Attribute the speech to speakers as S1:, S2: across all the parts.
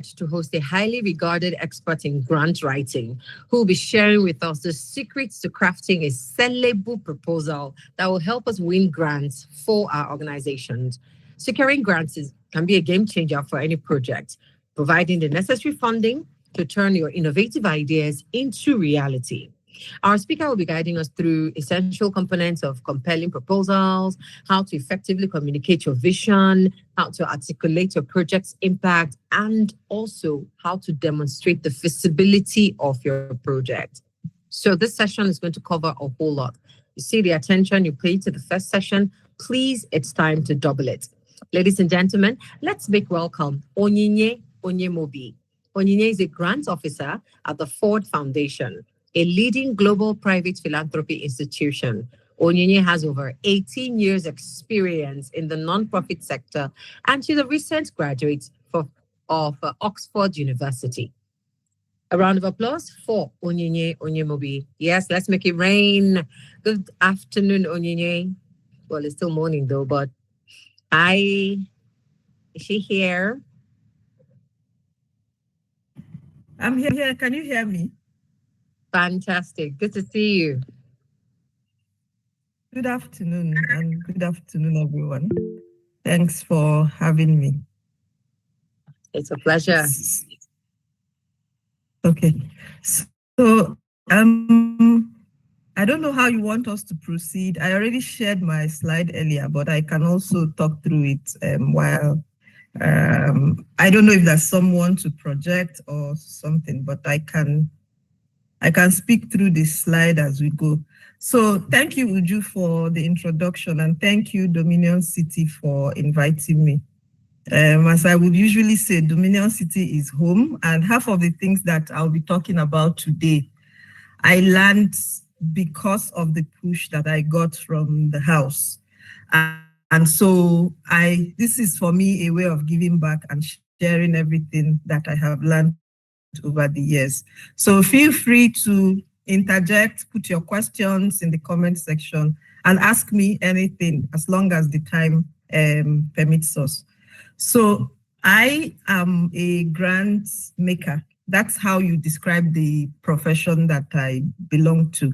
S1: to host a highly regarded expert in grant writing who will be sharing with us the secrets to crafting a sellable proposal that will help us win grants for our organizations. Securing grants can be a game changer for any project, providing the necessary funding to turn your innovative ideas into reality. Our speaker will be guiding us through essential components of compelling proposals, how to effectively communicate your vision, how to articulate your project's impact, and also how to demonstrate the feasibility of your project. So, this session is going to cover a whole lot. You see the attention you paid to the first session, please, it's time to double it. Ladies and gentlemen, let's make welcome Onyinye Onyemobi. Onyinye is a grant officer at the Ford Foundation, a leading global private philanthropy institution. Onyinye has over 18 years experience in the nonprofit sector, and she's a recent graduate of Oxford University. A round of applause for Onyinye Onyemobi. Yes, let's make it rain. Good afternoon, Onyinye. Well, it's still morning though, but hi, is she here?
S2: I'm here. Can you hear me?
S1: Fantastic. Good to see you.
S2: Good afternoon, and good afternoon, everyone. Thanks for having me.
S1: It's a pleasure.
S2: Okay. So, I don't know how you want us to proceed. I already shared my slide earlier, but I can also talk through it while I don't know if there's someone to project or something, but I can speak through this slide as we go. So thank you, Uju, for the introduction, and thank you, Dominion City, for inviting me. As I would usually say, Dominion City is home, and half of the things that I'll be talking about today, I learned because of the push that I got from the house. And so this is for me a way of giving back and sharing everything that I have learned over the years. So feel free to interject, put your questions in the comment section, and ask me anything as long as the time permits us. So I am a grant maker. That's how you describe the profession that I belong to.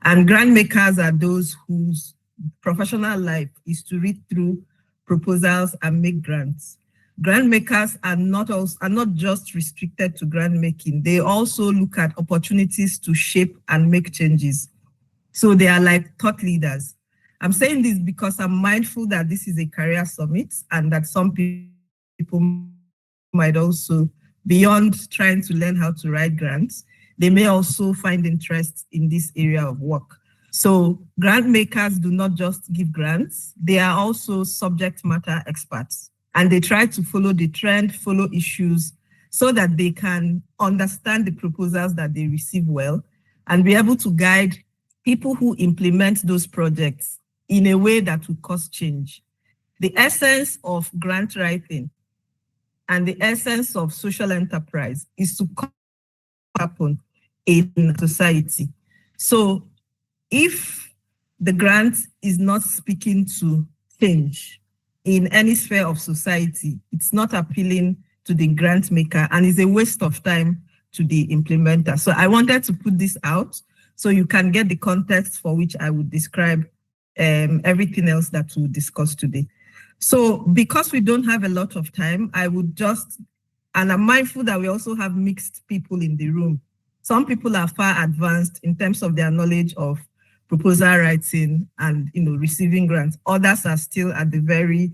S2: And grant makers are those whose professional life is to read through proposals and make grants. Grant makers are not just restricted to grant making. They also look at opportunities to shape and make changes. So they are like thought leaders. I'm saying this because I'm mindful that this is a career summit and that some people might also, beyond trying to learn how to write grants, they may also find interest in this area of work. So grant makers do not just give grants, they are also subject matter experts. And they try to follow the trend, follow issues, so that they can understand the proposals that they receive well and be able to guide people who implement those projects in a way that will cause change. The essence of grant writing and the essence of social enterprise is to happen in society. So if the grant is not speaking to change in any sphere of society, it's not appealing to the grant maker and is a waste of time to the implementer. So I wanted to put this out so you can get the context for which I would describe everything else that we'll discuss today. So because we don't have a lot of time, I would just, and I'm mindful that we also have mixed people in the room. Some people are far advanced in terms of their knowledge of proposal writing and receiving grants. Others are still at the very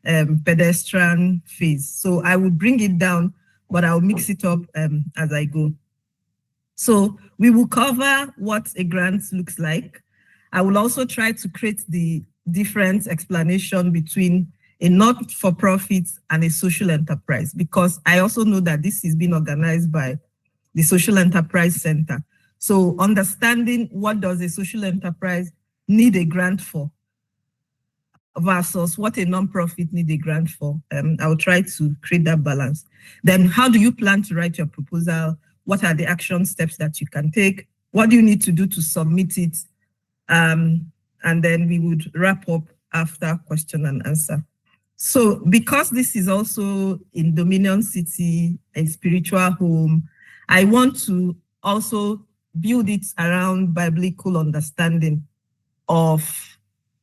S2: pedestrian phase. So I would bring it down, but I'll mix it up as I go. So we will cover what a grant looks like. I will also try to create the different explanation between a not-for-profit and a social enterprise, because I also know that this is being organized by the Social Enterprise Center. So understanding what does a social enterprise need a grant for versus what a nonprofit need a grant for. I'll try to create that balance. Then how do you plan to write your proposal? What are the action steps that you can take? What do you need to do to submit it? And then we would wrap up after question and answer. So because this is also in Dominion City, a spiritual home, I want to also build it around biblical understanding of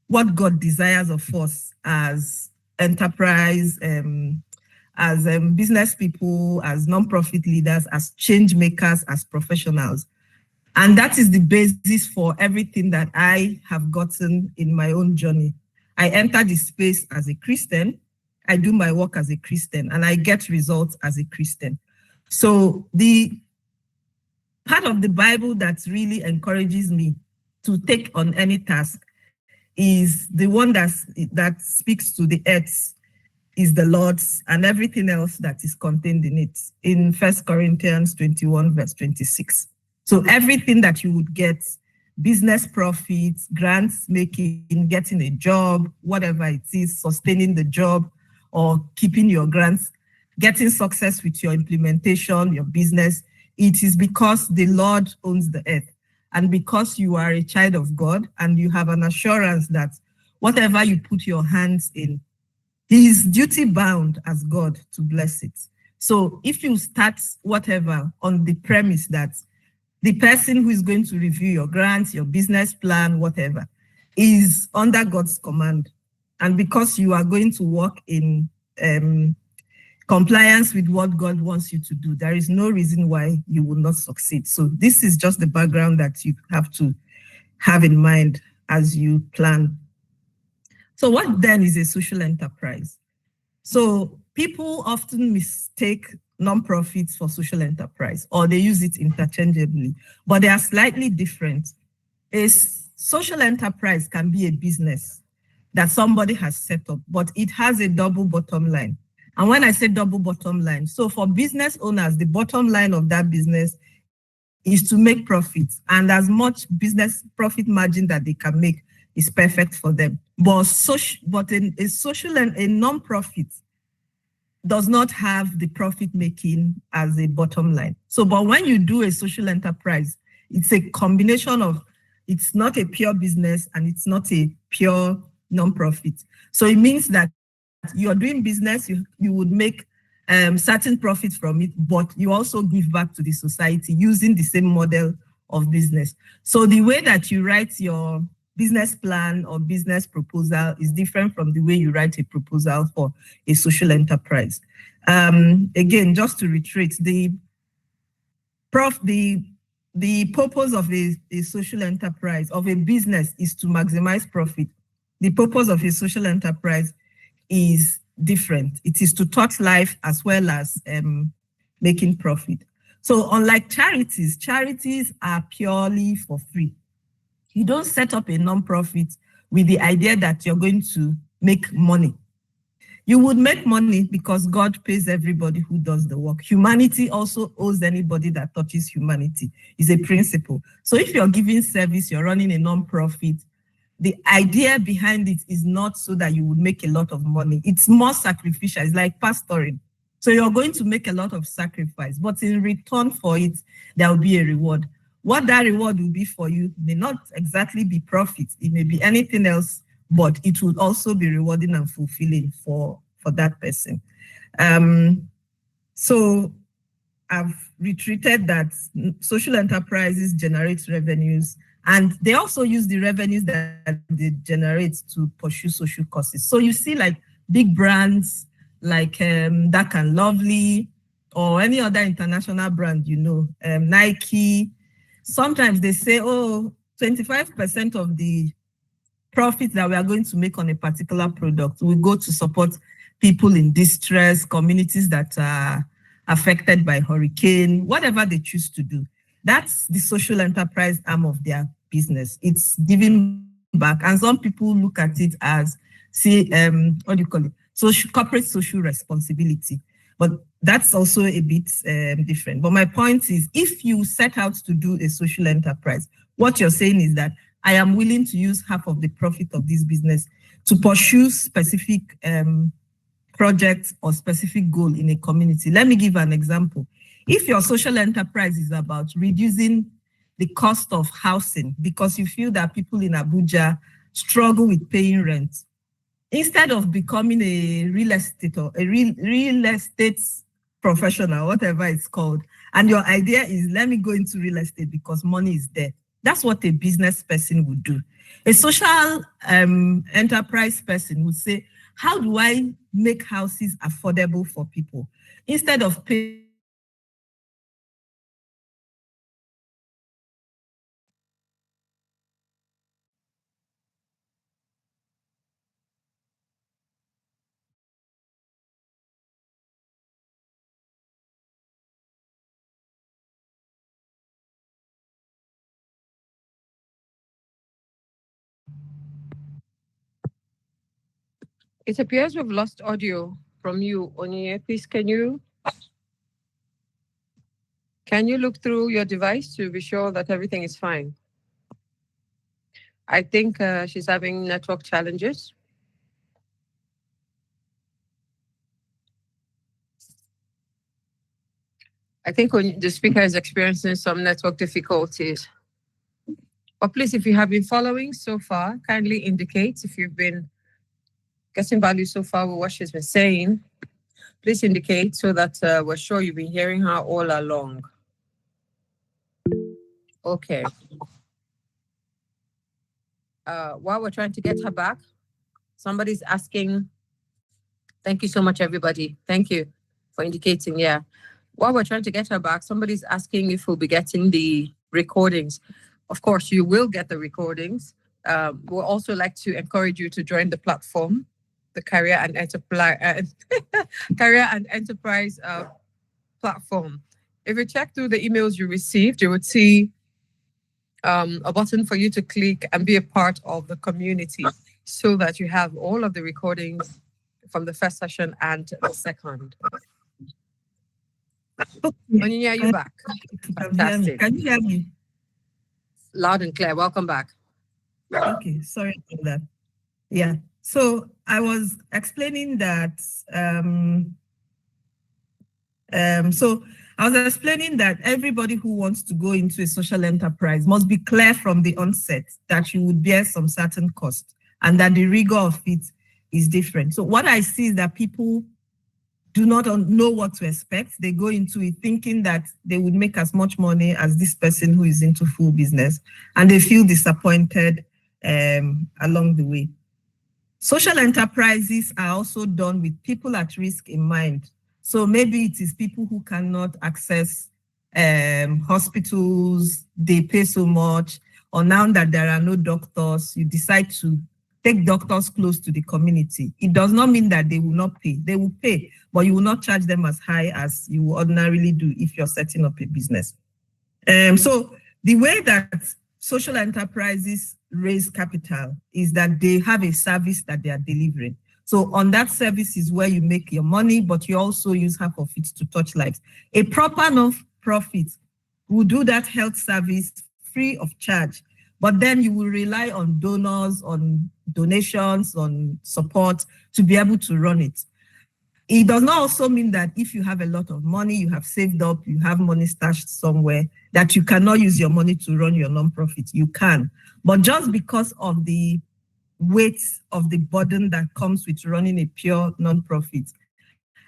S2: what God desires of us as enterprise, as business people, as non-profit leaders, as change makers, as professionals. And that is the basis for everything that I have gotten in my own journey. I enter the space as a Christian, I do my work as a Christian, and I get results as a Christian. So the part of the Bible that really encourages me to take on any task is the one that speaks to the earth is the Lord's, and everything else that is contained in it, in 1 Corinthians 21, verse 26. So everything that you would get, business profits, grants making, getting a job, whatever it is, sustaining the job or keeping your grants, getting success with your implementation, your business, it is because the Lord owns the earth. And because you are a child of God and you have an assurance that whatever you put your hands in, He is duty bound as God to bless it. So if you start whatever on the premise that the person who is going to review your grants, your business plan, whatever, is under God's command, and because you are going to work in compliance with what God wants you to do, there is no reason why you will not succeed. So this is just the background that you have to have in mind as you plan. So what then is a social enterprise? So people often mistake nonprofits for social enterprise, or they use it interchangeably, but they are slightly different. A social enterprise can be a business that somebody has set up, but it has a double bottom line. And when I say double bottom line, so for business owners, the bottom line of that business is to make profits, and as much business profit margin that they can make is perfect for them. But a social and a non-profit does not have the profit making as a bottom line. So, but when you do a social enterprise, it's a combination of, it's not a pure business and it's not a pure non-profit. So it means that you're doing business, you would make certain profits from it, but you also give back to the society using the same model of business. So the way that you write your business plan or business proposal is different from the way you write a proposal for a social enterprise. Again, just to reiterate, the purpose of a social enterprise, of a business, is to maximize profit. The purpose of a social enterprise is different. It is to touch life as well as making profit. So unlike charities, charities are purely for free. You don't set up a nonprofit with the idea that you're going to make money. You would make money because God pays everybody who does the work. Humanity also owes anybody that touches humanity. It's a principle. So if you're giving service, you're running a nonprofit, the idea behind it is not so that you would make a lot of money. It's more sacrificial. It's like pastoring. So you're going to make a lot of sacrifice, but in return for it, there will be a reward. What that reward will be for you may not exactly be profit. It may be anything else, but it will also be rewarding and fulfilling for that person. So I've retreated that social enterprises generate revenues, and they also use the revenues that they generate to pursue social causes. So you see like big brands like Dark and Lovely or any other international brand, Nike. Sometimes they say, 25% of the profit that we are going to make on a particular product will go to support people in distress, communities that are affected by hurricane, whatever they choose to do. That's the social enterprise arm of their business. It's giving back. And some people look at it as, corporate social responsibility. But that's also a bit different. But my point is, if you set out to do a social enterprise, what you're saying is that I am willing to use half of the profit of this business to pursue specific projects or specific goal in a community. Let me give an example. If your social enterprise is about reducing the cost of housing because you feel that people in Abuja struggle with paying rent, instead of becoming a real estate or a real estate professional, whatever it's called, and your idea is, let me go into real estate because money is there. That's what a business person would do. A social enterprise person would say, how do I make houses affordable for people? Instead of paying
S1: It appears we've lost audio from you, Onyinye. Please, can you look through your device to be sure that everything is fine? I think she's having network challenges. I think the speaker is experiencing some network difficulties. But please, if you have been following so far, kindly indicate if you've been getting value so far with what she's been saying. Please indicate so that we're sure you've been hearing her all along. Okay. While we're trying to get her back, somebody's asking, thank you so much, everybody. Thank you for indicating, yeah. While we're trying to get her back, somebody's asking if we'll be getting the recordings. Of course, you will get the recordings. We'll also like to encourage you to join the platform, the Career and Enterprise platform. If you check through the emails you received, you would see a button for you to click and be a part of the community so that you have all of the recordings from the first session and the second. Onyinye, are you back? Fantastic.
S2: Can you hear me?
S1: Loud and clear. Welcome back.
S2: Okay, sorry about that. Yeah, so I was explaining that everybody who wants to go into a social enterprise must be clear from the onset that you would bear some certain cost and that the rigor of it is different. So what I see is that people do not know what to expect. They go into it thinking that they would make as much money as this person who is into full business, and they feel disappointed along the way. Social enterprises are also done with people at risk in mind. So maybe it is people who cannot access hospitals, they pay so much, or now that there are no doctors, you decide to take doctors close to the community. It does not mean that they will not pay. They will pay, but you will not charge them as high as you would ordinarily do if you're setting up a business. So the way that social enterprises raise capital is that they have a service that they are delivering. So on that service is where you make your money, but you also use half of it to touch lives. A proper non-profit will do that health service free of charge, but then you will rely on donors, on donations, on support to be able to run it. It does not also mean that if you have a lot of money, you have saved up, you have money stashed somewhere, that you cannot use your money to run your nonprofit. You can. But just because of the weight of the burden that comes with running a pure nonprofit,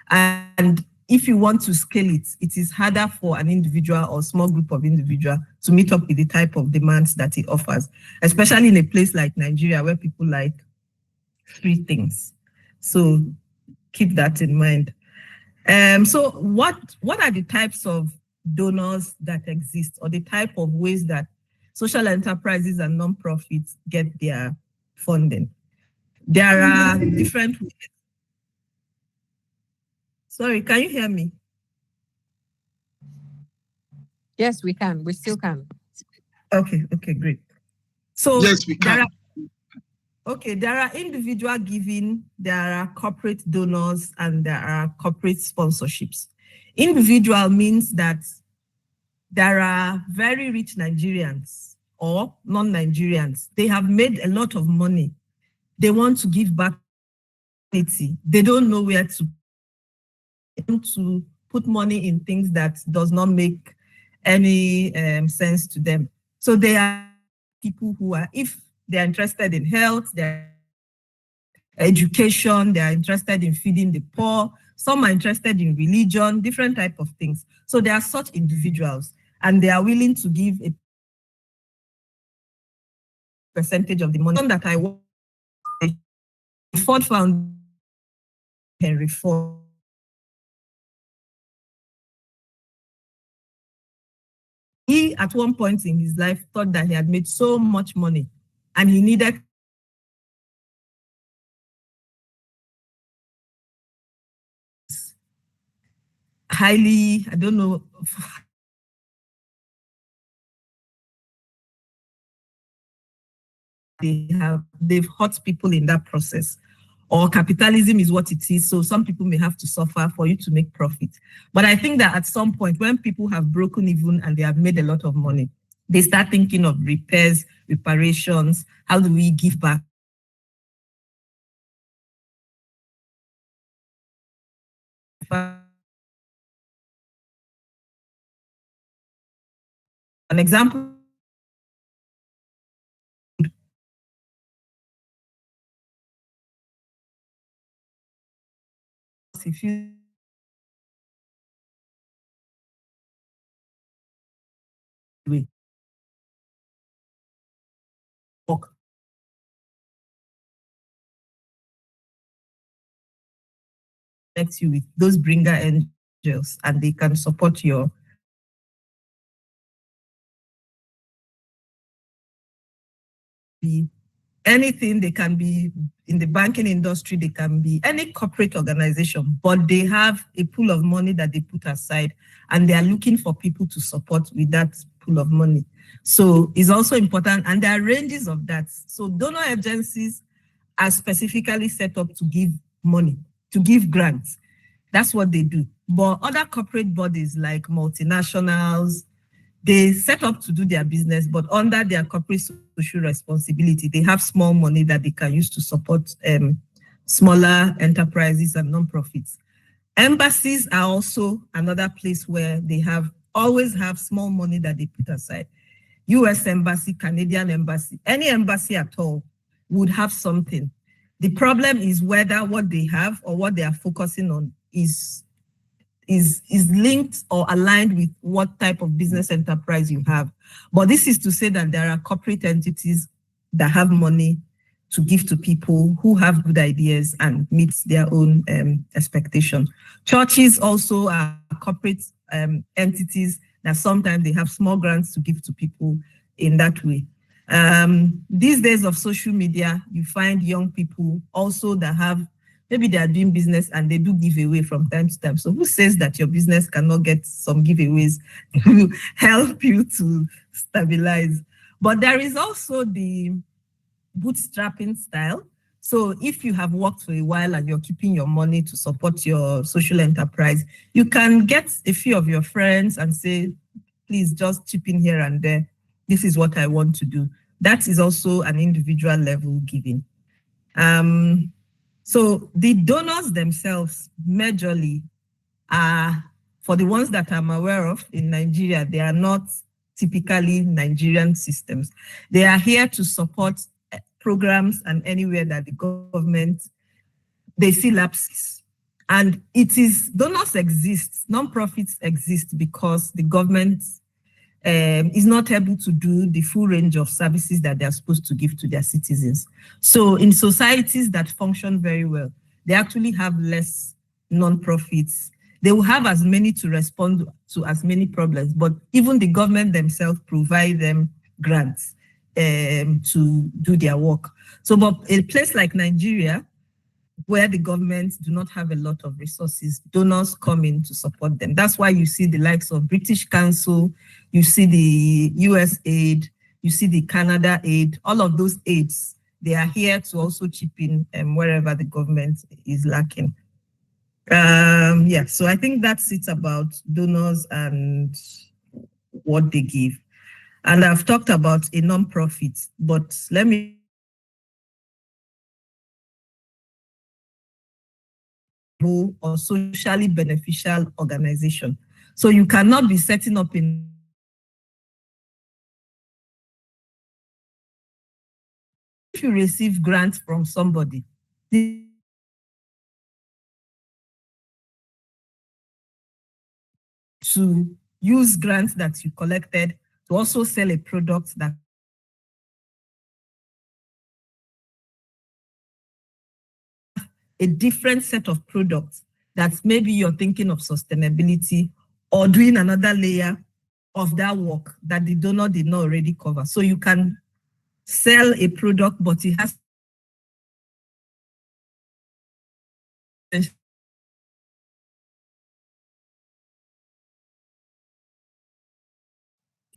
S2: and if you want to scale it, it is harder for an individual or small group of individuals to meet up with the type of demands that it offers, especially in a place like Nigeria where people like free things. So keep that in mind. So what are the types of donors that exist, or the type of ways that social enterprises and nonprofits get their funding? There are different ways. Sorry, can you hear me?
S1: Yes, we can. We still can.
S2: Okay, great. So
S3: yes, we can.
S2: There are individual giving, there are corporate donors, and there are corporate sponsorships. Individual means that there are very rich Nigerians or non-Nigerians. They have made a lot of money. They want to give back. They don't know where to put money in things that does not make any sense to them. So they are people who are, if they're interested in health, they're education, they are interested in feeding the poor, some are interested in religion, different type of things. So there are such individuals, and they are willing to give a percentage of the money that I want. Ford Foundation, Henry Ford. He, at one point in his life, thought that he had made so much money and he needed highly, I don't know, they've hurt people in that process. Or capitalism is what it is. So some people may have to suffer for you to make profit. But I think that at some point, when people have broken even and they have made a lot of money, they start thinking of repairs, reparations. How do we give back? An example, if you work connect you with those bringer angels and they can support your anything. They can be in the banking industry, they can be any corporate organization, but they have a pool of money that they put aside and they are looking for people to support with that pool of money. So it's also important, and there are ranges of that. So donor agencies are specifically set up to give money, to give grants. That's what they do. But other corporate bodies like multinationals, they set up to do their business, but under their corporate social responsibility, they have small money that they can use to support smaller enterprises and nonprofits. Embassies are also another place where they always have small money that they put aside. US Embassy, Canadian Embassy, any embassy at all would have something. The problem is whether what they have or what they are focusing on is linked or aligned with what type of business enterprise you have. But this is to say that there are corporate entities that have money to give to people who have good ideas and meet their own expectations. Churches also are corporate entities that sometimes they have small grants to give to people in that way. These days of social media, you find young people also that have, maybe they are doing business and they do give away from time to time. So who says that your business cannot get some giveaways to help you to stabilize? But there is also the bootstrapping style. So if you have worked for a while and you're keeping your money to support your social enterprise, you can get a few of your friends and say, please just chip in here and there. This is what I want to do. That is also an individual level giving. So the donors themselves, majorly, are, for the ones that I'm aware of in Nigeria, they are not typically Nigerian systems. They are here to support programs and anywhere that the government, they see lapses. And it is, donors exist, non-profits exist because the government is not able to do the full range of services that they're supposed to give to their citizens. So in societies that function very well, they actually have less non-profits. They will have as many to respond to as many problems, but even the government themselves provide them grants to do their work. So, but a place like Nigeria, where the government do not have a lot of resources, donors come in to support them. That's why you see the likes of British Council, you see the US aid, you see the Canada aid, all of those aids, they are here to also chip in wherever the government is lacking. Yeah, so I think that's it about donors and what they give. And I've talked about a non-profit, but let me or socially beneficial organization. So you cannot be setting up in if you receive grants from somebody, to use grants that you collected to also sell a product that a different set of products that maybe you're thinking of sustainability or doing another layer of that work that the donor did not already cover. So you can sell a product, but it has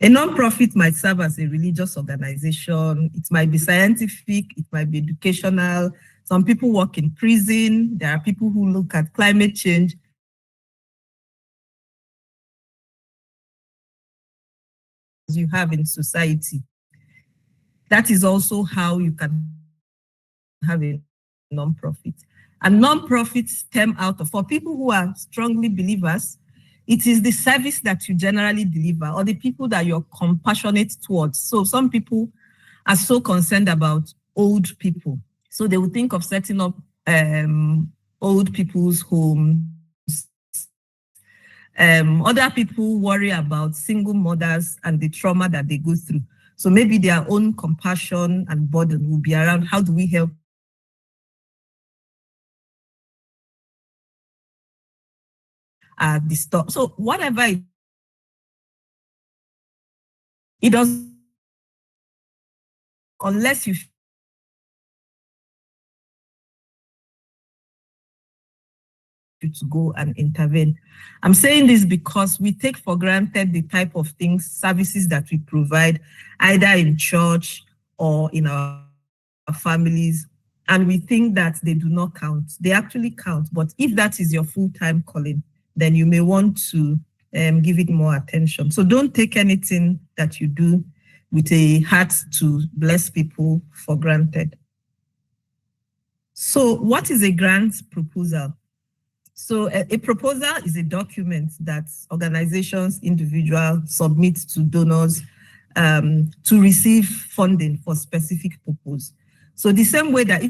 S2: a non-profit might serve as a religious organization. It might be scientific, it might be educational. Some people work in prison. There are people who look at climate change. You have in society. That is also how you can have a non-profit. And non-profits stem out of, for people who are strongly believers, it is the service that you generally deliver or the people that you're compassionate towards. So some people are so concerned about old people. So they will think of setting up old people's homes. Other people worry about single mothers and the trauma that they go through. So maybe their own compassion and burden will be around how do we help the store. So whatever it does, unless you to go and intervene. I'm saying this because we take for granted the type of things, services that we provide, either in church or in our families, and we think that they do not count. They actually count, but if that is your full-time calling, then you may want to give it more attention. So don't take anything that you do with a heart to bless people for granted. So what is a grant proposal? So a proposal is a document that organizations, individuals submit to donors to receive funding for specific purpose. So the same way that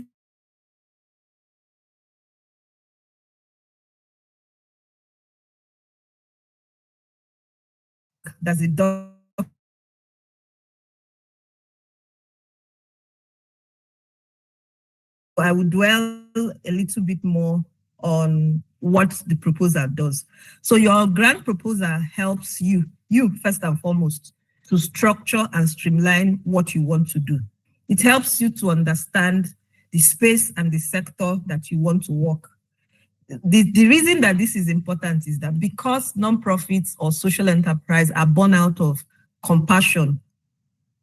S2: there's a document, I would dwell a little bit more on what the proposal does. So your grant proposal helps you first and foremost, to structure and streamline what you want to do. It helps you to understand the space and the sector that you want to work. The reason that this is important is that because nonprofits or social enterprise are born out of compassion,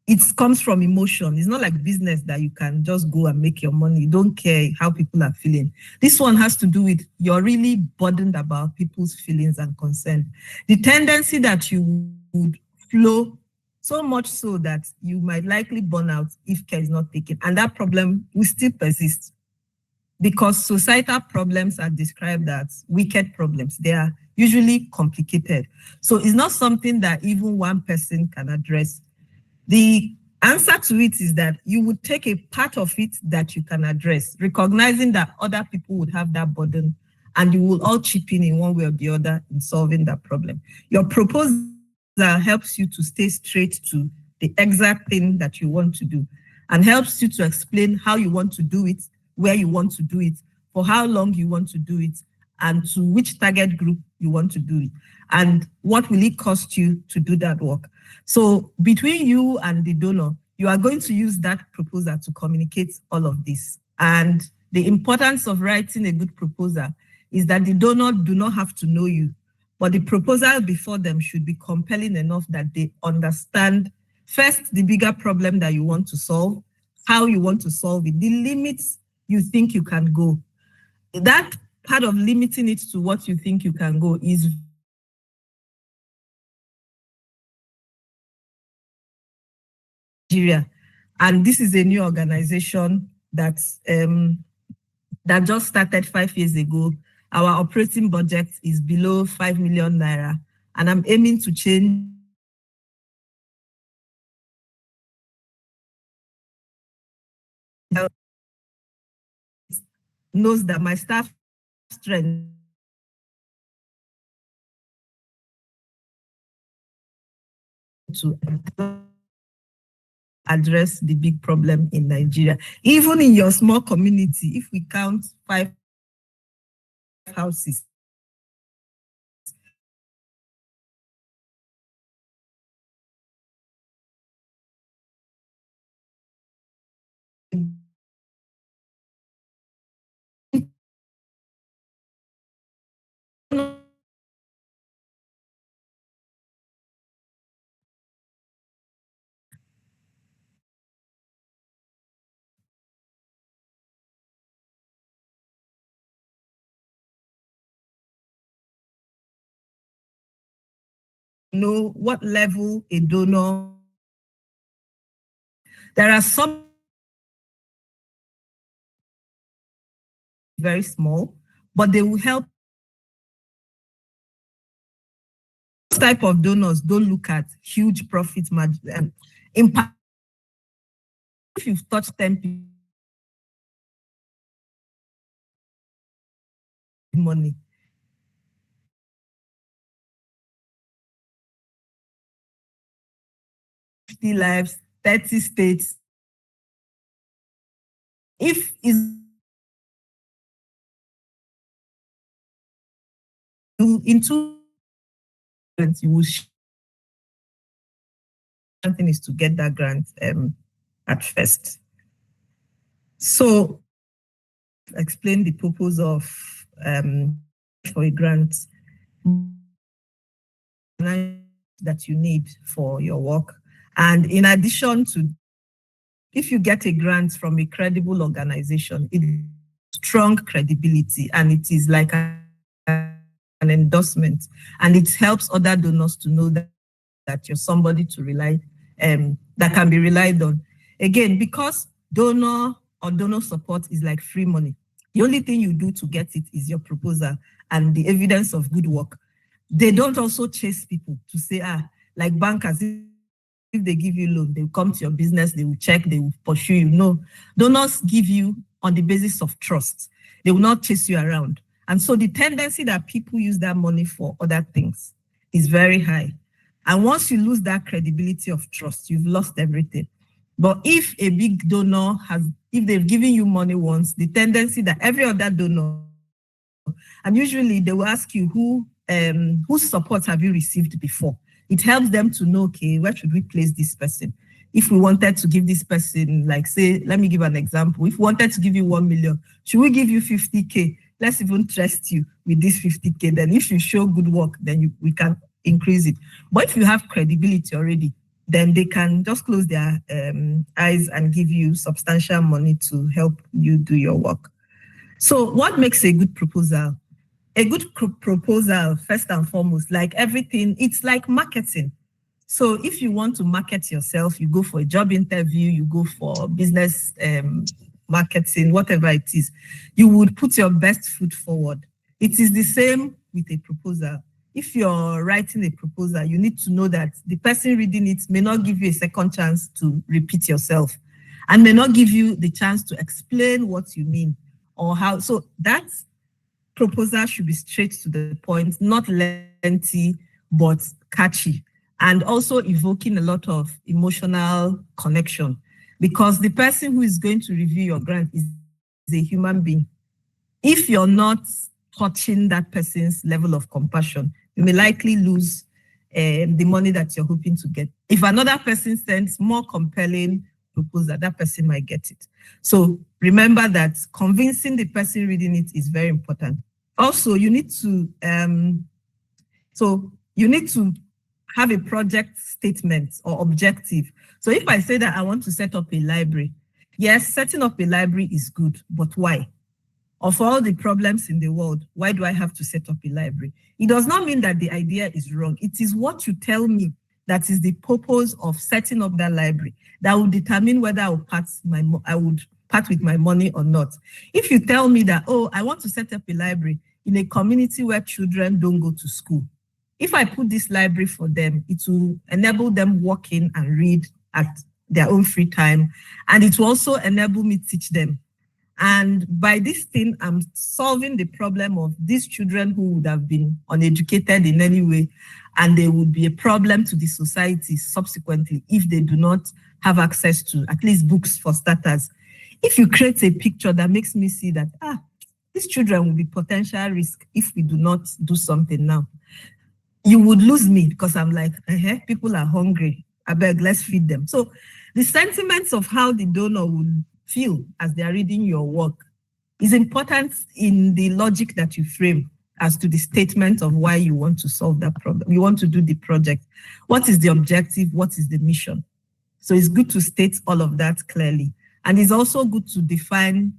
S2: it comes from emotion. It's not like business that you can just go and make your money. You don't care how people are feeling. This one has to do with you're really burdened about people's feelings and concern. The tendency that you would flow so much so that you might likely burn out if care is not taken. And that problem will still persist because societal problems are described as wicked problems. They are usually complicated. So it's not something that even one person can address. The answer to it is that you would take a part of it that you can address, recognizing that other people would have that burden, and you will all chip in one way or the other in solving that problem. Your proposal helps you to stay straight to the exact thing that you want to do and helps you to explain how you want to do it, where you want to do it, for how long you want to do it, and to which target group you want to do it, and what will it cost you to do that work. So between you and the donor, you are going to use that proposal to communicate all of this. And the importance of writing a good proposal is that the donor do not have to know you, but the proposal before them should be compelling enough that they understand first the bigger problem that you want to solve, how you want to solve it, the limits you think you can go. That part of limiting it to what you think you can go is Nigeria. And this is a new organization that just started 5 years ago. Our operating budget is below 5 million naira, and I'm aiming to change knows that my staff strength to address the big problem in Nigeria. Even in your small community, if we count 5 houses, know what level a donor. There are some very small, but they will help. This type of donors don't look at huge profit margin impact. If you've touched 10 people money, lives, 30 states. If is into you will something is to get that grant at first. So explain the purpose of for a grant that you need for your work. And in addition to, if you get a grant from a credible organization, it is strong credibility and it is like an endorsement, and it helps other donors to know that you're somebody to rely, that can be relied on. Again, because donor or donor support is like free money. The only thing you do to get it is your proposal and the evidence of good work. They don't also chase people to say, like bankers, if they give you loan, they will come to your business, they will check, they will pursue you. No, donors give you on the basis of trust. They will not chase you around. And so the tendency that people use that money for other things is very high. And once you lose that credibility of trust, you've lost everything. But if a big donor if they've given you money once, the tendency that every other donor, and usually they will ask you whose support have you received before? It helps them to know, okay, where should we place this person? If we wanted to give this person, like say, let me give an example. If we wanted to give you 1 million, should we give you 50K? Let's even trust you with this 50K. Then if you show good work, then we can increase it. But if you have credibility already, then they can just close their eyes and give you substantial money to help you do your work. So what makes a good proposal? A good proposal, first and foremost, like everything, it's like marketing. So if you want to market yourself, you go for a job interview, you go for business marketing, whatever it is, you would put your best foot forward. It is the same with a proposal. If you're writing a proposal, you need to know that the person reading it may not give you a second chance to repeat yourself and may not give you the chance to explain what you mean or how. So that proposal should be straight to the point, not lengthy, but catchy, and also evoking a lot of emotional connection, because the person who is going to review your grant is a human being. If you're not touching that person's level of compassion, you may likely lose the money that you're hoping to get. If another person sends more compelling proposal, that person might get it. So remember that convincing the person reading it is very important. Also, you need to have a project statement or objective. So if I say that I want to set up a library, yes, setting up a library is good, but why? Of all the problems in the world, why do I have to set up a library? It does not mean that the idea is wrong. It is what you tell me that is the purpose of setting up that library that will determine whether I would part with my money or not. If you tell me that, oh, I want to set up a library in a community where children don't go to school, if I put this library for them, it will enable them walk in and read at their own free time, and it will also enable me to teach them. And by this thing, I'm solving the problem of these children who would have been uneducated in any way, and they would be a problem to the society subsequently if they do not have access to at least books for starters. If you create a picture that makes me see that, these children will be potential risk if we do not do something now, you would lose me, because I'm like, people are hungry. I beg, let's feed them. So the sentiments of how the donor would feel as they are reading your work is important in the logic that you frame as to the statement of why you want to solve that problem. You want to do the project. What is the objective? What is the mission? So it's good to state all of that clearly. And it's also good to define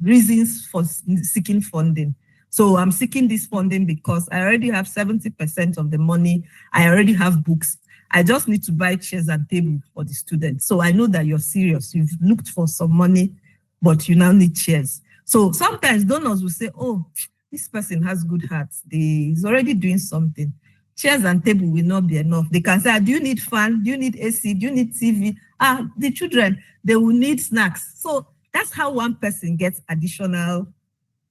S2: reasons for seeking funding. So I'm seeking this funding because I already have 70% of the money. I already have books. I just need to buy chairs and table for the students. So I know that you're serious. You've looked for some money, but you now need chairs. So sometimes donors will say, oh, this person has good heart. He's already doing something. Chairs and table will not be enough. They can say, do you need fan? Do you need AC? Do you need TV? The children, they will need snacks. So that's how one person gets additional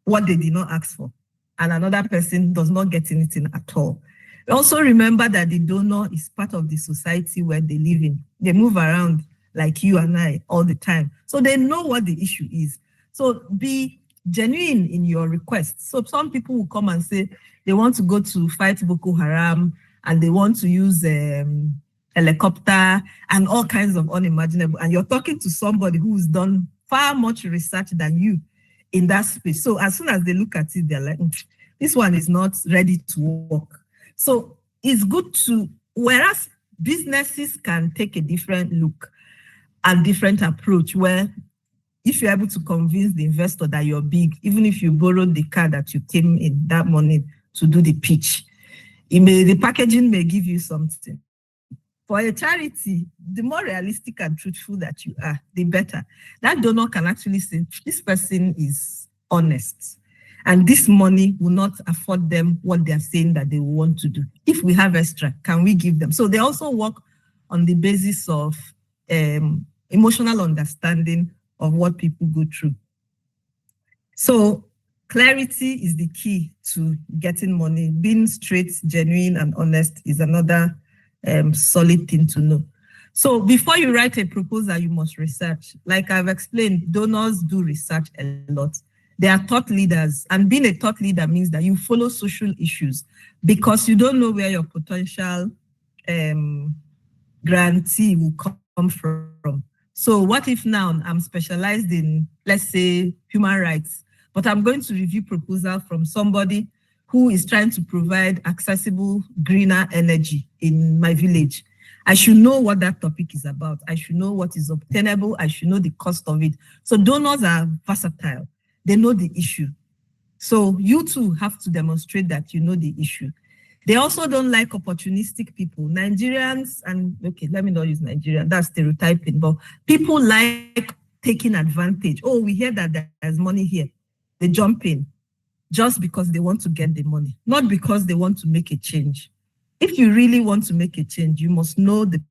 S2: what they did not ask for, and another person does not get anything at all. Also remember that the donor is part of the society where they live in. They move around like you and I all the time. So they know what the issue is. So be genuine in your requests. So some people will come and say they want to go to fight Boko Haram and they want to use helicopter and all kinds of unimaginable. And you're talking to somebody who's done far much research than you in that space. So as soon as they look at it, they're like, this one is not ready to work. So it's good to, whereas businesses can take a different look and different approach, where if you're able to convince the investor that you're big, even if you borrowed the car that you came in that morning to do the pitch, the packaging may give you something. For a charity, the more realistic and truthful that you are, the better. That donor can actually say, this person is honest, and this money will not afford them what they're saying that they want to do. If we have extra, can we give them? So they also work on the basis of emotional understanding of what people go through. So clarity is the key to getting money. Being straight, genuine, and honest is another solid thing to know. So before you write a proposal, you must research. Like I've explained, donors do research a lot. They are thought leaders, and being a thought leader means that you follow social issues because you don't know where your potential grantee will come from. So what if now I'm specialized in, let's say, human rights, but I'm going to review proposal from somebody who is trying to provide accessible, greener energy in my village. I should know what that topic is about. I should know what is obtainable. I should know the cost of it. So donors are versatile. They know the issue. So you too have to demonstrate that you know the issue. They also don't like opportunistic people. Nigerians, and okay, let me not use Nigerian, that's stereotyping, but people like taking advantage. Oh, we hear that there's money here. They jump in just because they want to get the money, not because they want to make a change. If you really want to make a change, you must know the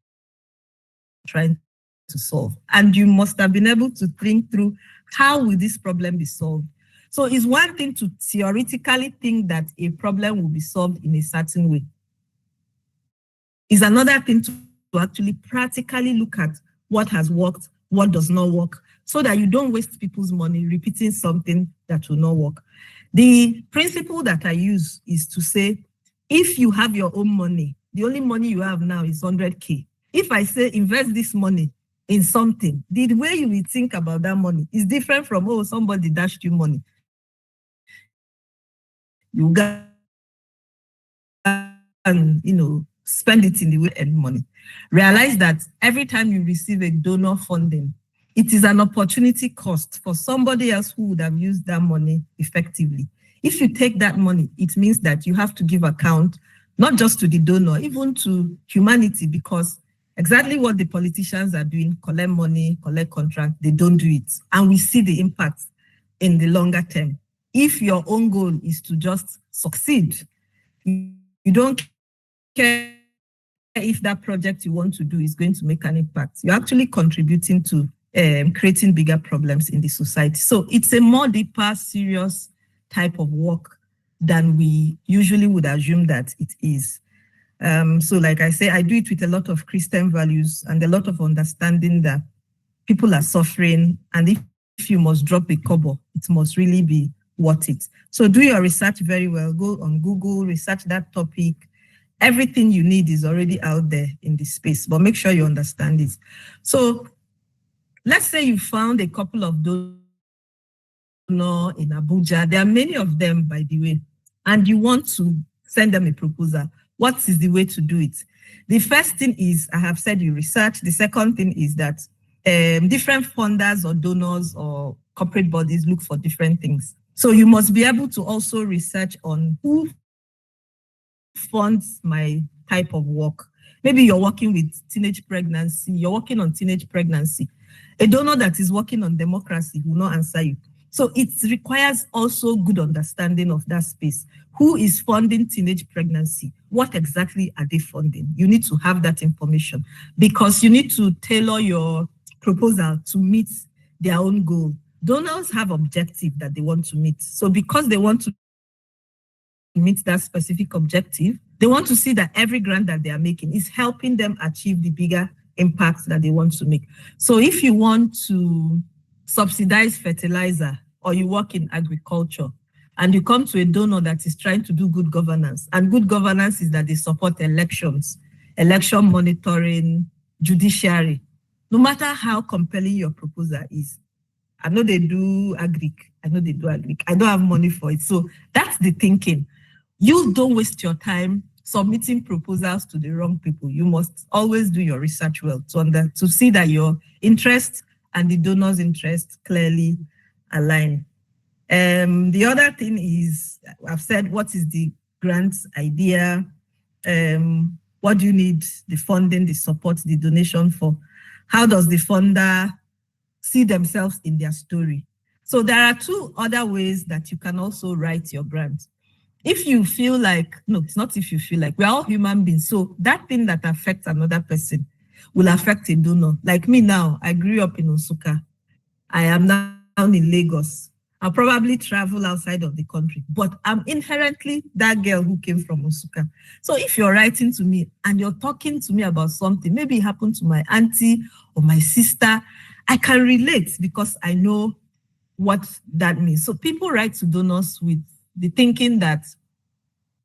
S2: trying to solve. And you must have been able to think through how will this problem be solved. So it's one thing to theoretically think that a problem will be solved in a certain way. It's another thing to actually practically look at what has worked, what does not work, so that you don't waste people's money repeating something that will not work. The principle that I use is to say, if you have your own money, the only money you have now is 100K. If I say invest this money in something, the way you will think about that money is different from, oh, somebody dashed you money. You got and spend it in the way and money. Realize that every time you receive a donor funding, it is an opportunity cost for somebody else who would have used that money effectively. If you take that money, it means that you have to give account, not just to the donor, even to humanity, because exactly what the politicians are doing, collect money, collect contract, they don't do it. And we see the impact in the longer term. If your own goal is to just succeed, you don't care if that project you want to do is going to make an impact. You're actually contributing to creating bigger problems in the society. So it's a more deeper, serious type of work than we usually would assume that it is. So like I say, I do it with a lot of Christian values and a lot of understanding that people are suffering, and if you must drop a kobo, it must really be worth it. So do your research very well. Go on Google, research that topic. Everything you need is already out there in the space, but make sure you understand it. So let's say you found a couple of donors in Abuja. There are many of them, by the way, and you want to send them a proposal. What is the way to do it? The first thing is, I have said you research. The second thing is that different funders or donors or corporate bodies look for different things. So you must be able to also research on who funds my type of work. Maybe you're working with teenage pregnancy, you're working on teenage pregnancy. A donor that is working on democracy will not answer you. So it requires also good understanding of that space. Who is funding teenage pregnancy? What exactly are they funding? You need to have that information because you need to tailor your proposal to meet their own goal. Donors have objective that they want to meet. So because they want to meet that specific objective, they want to see that every grant that they are making is helping them achieve the bigger impact that they want to make. So if you want to subsidize fertilizer or you work in agriculture and you come to a donor that is trying to do good governance, and good governance is that they support elections, election monitoring, judiciary, no matter how compelling your proposal is. I know they do agric. I don't have money for it. So that's the thinking. You don't waste your time submitting proposals to the wrong people. You must always do your research well to see that your interest and the donor's interest clearly align. The other thing is, I've said, what is the grant idea? What do you need the funding, the support, the donation for? How does the funder see themselves in their story? So there are two other ways that you can also write your grant. If you feel like, no, it's not if you feel like, we're all human beings. So that thing that affects another person will affect a donor. Like me now, I grew up in Nsukka. I am now in Lagos. I'll probably travel outside of the country, but I'm inherently that girl who came from Nsukka. So if you're writing to me and you're talking to me about something, maybe it happened to my auntie or my sister, I can relate because I know what that means. So people write to donors with the thinking that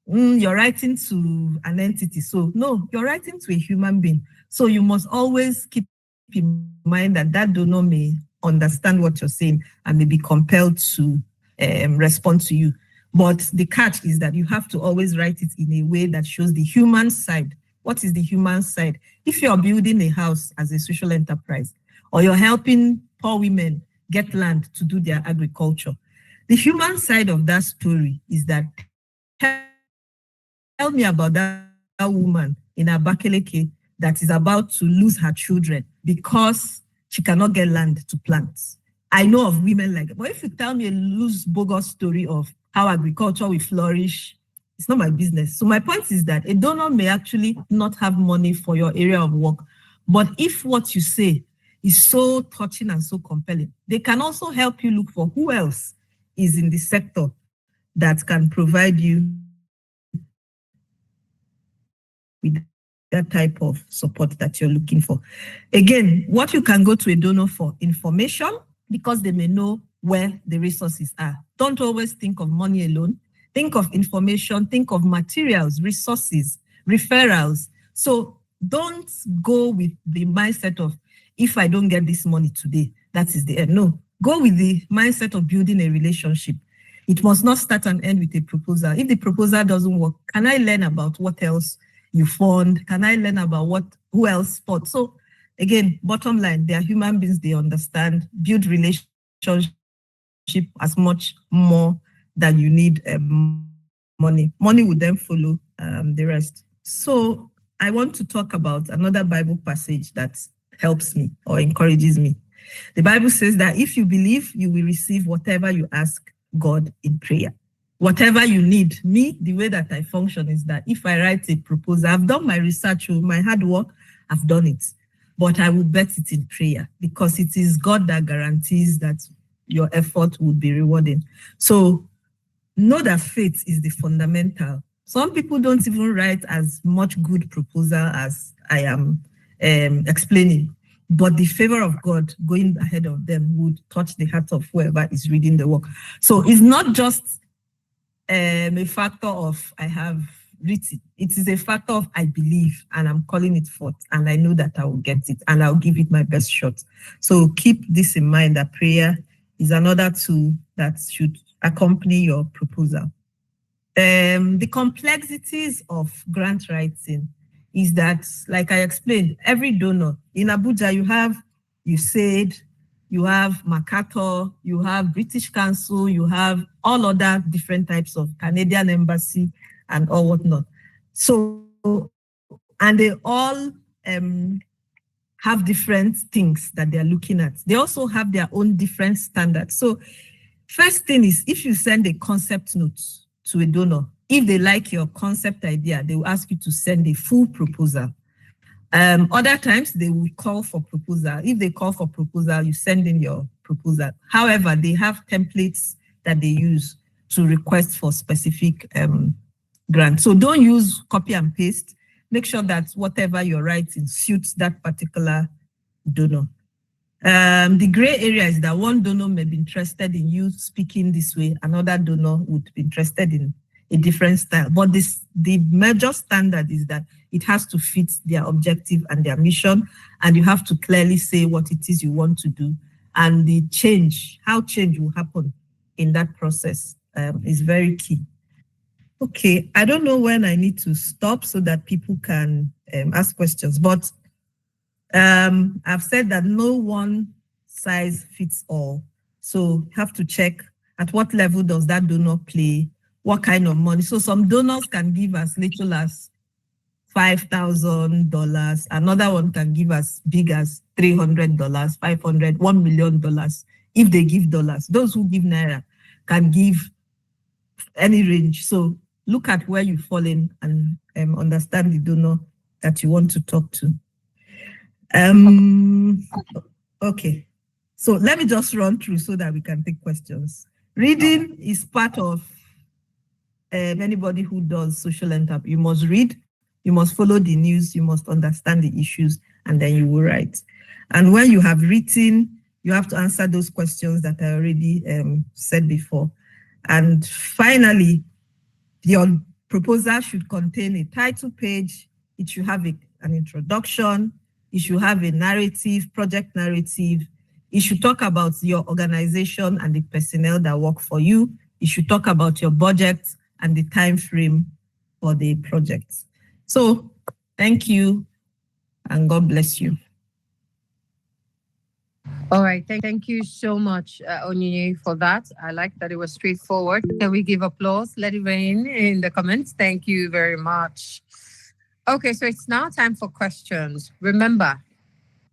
S2: you're writing to an entity. So no, you're writing to a human being. So you must always keep in mind that that donor may understand what you're saying and may be compelled to respond to you. But the catch is that you have to always write it in a way that shows the human side. What is the human side? If you're building a house as a social enterprise, or you're helping poor women get land to do their agriculture, the human side of that story is that, tell me about that woman in Abakaliki that is about to lose her children because she cannot get land to plant. I know of women like that. But if you tell me a loose, bogus story of how agriculture will flourish, it's not my business. So my point is that a donor may actually not have money for your area of work. But if what you say is so touching and so compelling, they can also help you look for who else is in the sector that can provide you with that type of support that you're looking for. Again, what you can go to a donor for: information, because they may know where the resources are. Don't always think of money alone. Think of information, think of materials, resources, referrals. So don't go with the mindset of, if I don't get this money today, that is the end. No, go with the mindset of building a relationship. It must not start and end with a proposal. If the proposal doesn't work, can I learn about what else you fund? Can I learn about who else fought? So again, bottom line, they are human beings, they understand. Build relationship as much more than you need money. Money will then follow the rest. So I want to talk about another Bible passage that helps me or encourages me. The Bible says that if you believe, you will receive whatever you ask God in prayer. Whatever you need. Me, the way that I function is that if I write a proposal, I've done my research, my hard work, I've done it. but I will bet it in prayer, because it is God that guarantees that your effort will be rewarded. So know that faith is the fundamental. Some people don't even write as much good proposal as I am explaining, but the favor of God going ahead of them would touch the heart of whoever is reading the work. So it's not just a factor of I have written. It is a factor of I believe, and I'm calling it forth, and I know that I will get it, and I'll give it my best shot. So keep this in mind, that prayer is another tool that should accompany your proposal. The complexities of grant writing is that, like I explained, every donor in Abuja, you have USAID, you have MacArthur, you have British Council, you have all other different types of Canadian Embassy and all whatnot. So, and they all have different things that they're looking at. They also have their own different standards. So first thing is, if you send a concept note to a donor, if they like your concept idea, they will ask you to send a full proposal. Other times they will call for proposal. If they call for proposal, you send in your proposal. However, they have templates that they use to request for specific grants. So don't use copy and paste. Make sure that whatever you're writing suits that particular donor. The gray area is that one donor may be interested in you speaking this way, another donor would be interested in a different style. But the major standard is that it has to fit their objective and their mission, and you have to clearly say what it is you want to do, and the change, how change will happen in that process is very key. Okay, I don't know when I need to stop so that people can ask questions, but I've said that no one size fits all. So you have to check at what level does that donor play, what kind of money. So some donors can give as little as $5,000. Another one can give as big as $300, $500, $1 million if they give dollars. Those who give naira can give any range. So look at where you fall in and understand the donor that you want to talk to. Okay, so let me just run through so that we can take questions. Reading is part of anybody who does social enterprise. You must read, you must follow the news, you must understand the issues, and then you will write. And when you have written, you have to answer those questions that I already said before. And finally, your proposal should contain a title page. It should have an introduction. It should have a narrative, project narrative. It should talk about your organization and the personnel that work for you. It should talk about your budget and the time frame for the project. So thank you, and God bless you.
S1: All right. Thank you so much, Onyinye, for that. I like that it was straightforward. Can we give applause? Let it rain in the comments. Thank you very much. Okay, so it's now time for questions. Remember,